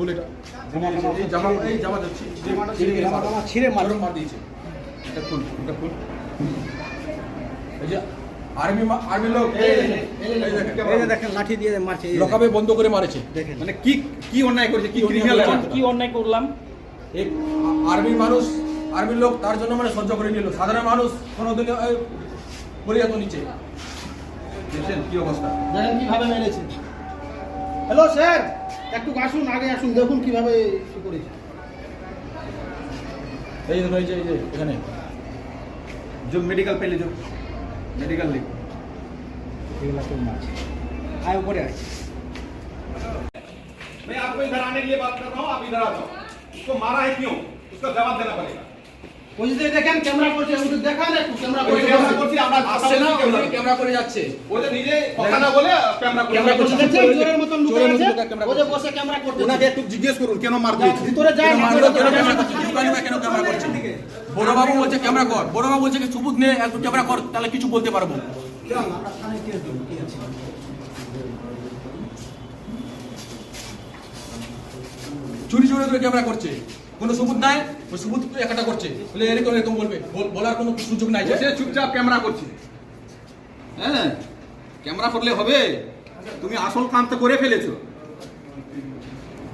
খুল এটা এই জামা যাচ্ছে ছিঁড়ে মার দিয়েছে এটা খুল এই যে আর্মি লোক এই যে দেখেন লাঠি দিয়ে মারছে, লকাবে বন্ধ করে মারেছে। দেখেন মানে কি অন্যায় করেছে, কি ক্রিমিনাল কি অন্যায় করলাম? এই আর্মি মানুষ, আর্মির লোক তার জন্য মানে সহ্য করে নিল। সাধারণ মানুষ কোনোদিন বলি এত নিচে দেখছেন কি অবস্থা, দেখেন কিভাবে মেরেছে। হ্যালো স্যার, একটু আসুন, আগে আসুন, দেখুন কিভাবে করেছে। এই যে এখানে जो मेडिकल पहले जो मेडिकल ले এগুলা তো মাছ আয় উপরে আয়। मैं आपको इधर आने के लिए बात कर रहा हूँ, आप इधर आ जाओ। उसको मारा है क्यों, उसका जवाब देना पड़ेगा। ওই যে দেখেন ক্যামেরা করছে, ওটা দেখান একটু ক্যামেরা ওই ক্যামেরা করছি আমরা আসছে না, ক্যামেরা করে যাচ্ছে। ও যে নিজে কথা না বলে ক্যামেরা করছে। দেখছেন চোরের মতন লুকে আছে, ও যে বসে ক্যামেরা করতে। ওনাকে একটু জিজ্ঞেস করুন কেন মার দিয়েছে। ভিতরে যায় না, কেন ক্যামেরা করছে? বড়বাবু বলছে ক্যামেরা কর, বড়বাবু বলছে কি সুবুত নে একটু ক্যামেরা কর, তাহলে কিছু বলতে পারবো। আমরা থানায় কেস দেব, কি আছে? চুরি করে ক্যামেরা করছে, কোনো সুবুত নাই, ওই সুবুত একটা করছে বলে এরকম বলবে, বলার কোনো সুযোগ নাই। বসে চুপচাপ ক্যামেরা করছে। হ্যাঁ, ক্যামেরা করলে হবে? তুমি আসল কাম তো করে ফেলেছো।